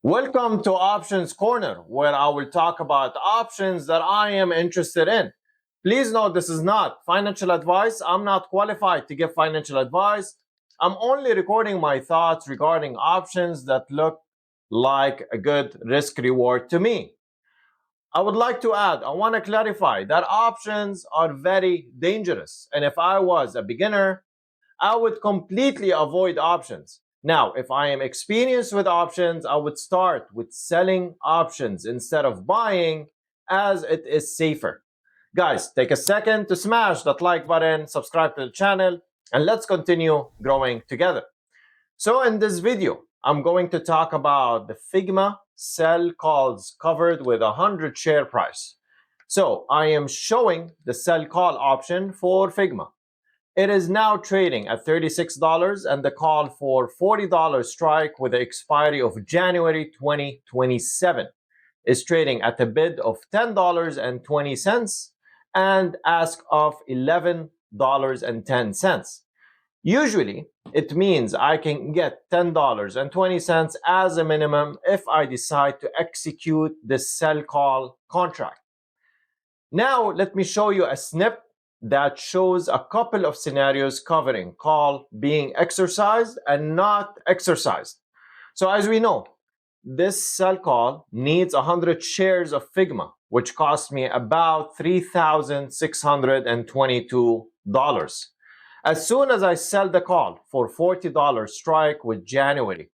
Welcome to Options Corner, where I will talk about options that I am interested in. Please note this is not financial advice. I'm not qualified to give financial advice. I'm only recording my thoughts regarding options that look like a good risk reward to me. I would like to add, I want to clarify that options are very dangerous. And if I was a beginner, I would completely avoid options. Now, if I am experienced with options, I would start with selling options instead of buying, as it is safer. Guys, take a second to smash that like button, subscribe to the channel, and let's continue growing together. So in this video, I'm going to talk about the FIGMA sell calls covered with 100 share price. So I am showing the sell call option for FIGMA. It is now trading at $36 and the call for $40 strike with the expiry of January 2027 is trading at a bid of $10.20 and ask of $11.10. Usually, it means I can get $10.20 as a minimum if I decide to execute the sell call contract. Now, let me show you a snip that shows a couple of scenarios covering call being exercised and not exercised. So as we know, this sell call needs 100 shares of FIGMA, which cost me about $3,622. As soon as I sell the call for $40 strike with January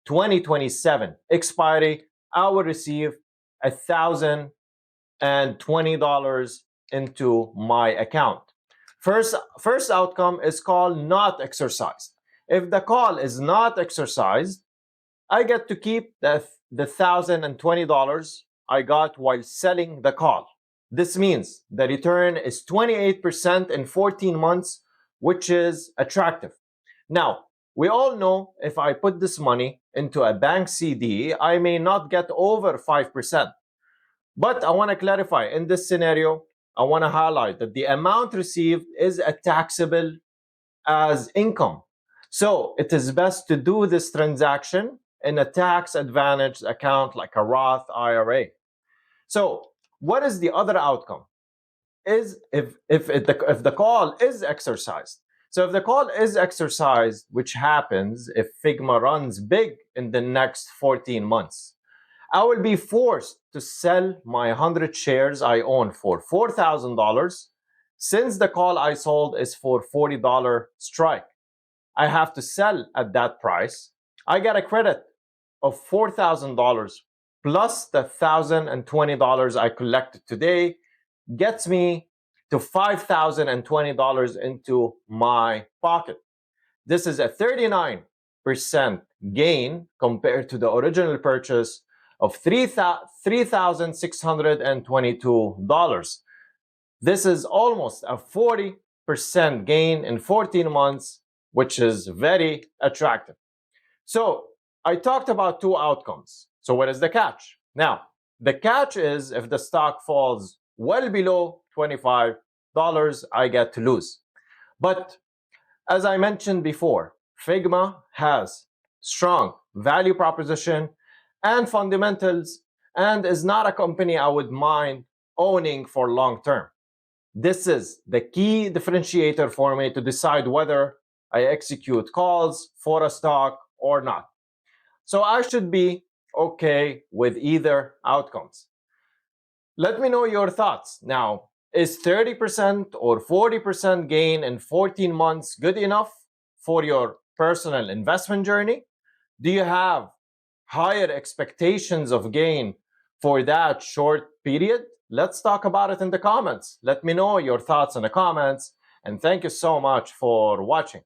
2027 expiry, I will receive $1,020 into my account. First outcome is call not exercised. If the call is not exercised, I get to keep the $1,020 I got while selling the call. This means the return is 28% in 14 months, which is attractive. Now, we all know if I put this money into a bank CD, I may not get over 5%. But I want to clarify, in this scenario, I want to highlight that the amount received is taxable as income. So it is best to do this transaction in a tax advantaged account like a Roth IRA. So what is the other outcome? Is if the call is exercised. So if the call is exercised, which happens if FIGMA runs big in the next 14 months, I will be forced to sell my 100 shares I own for $4,000 since the call I sold is for $40 strike. I have to sell at that price. I get a credit of $4,000 plus the $1,020 I collected today gets me to $5,020 into my pocket. This is a 39% gain compared to the original purchase of $3,622. This is almost a 40% gain in 14 months, which is very attractive. So I talked about two outcomes. So what is the catch? Now, the catch is if the stock falls well below $25, I get to lose. But as I mentioned before, FIGMA has strong value proposition and fundamentals, and is not a company I would mind owning for long term. This is the key differentiator for me to decide whether I execute calls for a stock or not. So I should be okay with either outcomes. Let me know your thoughts. Now, is 30% or 40% gain in 14 months good enough for your personal investment journey? Do you have higher expectations of gain for that short period? Let's talk about it in the comments. Let me know your thoughts in the comments, and thank you so much for watching.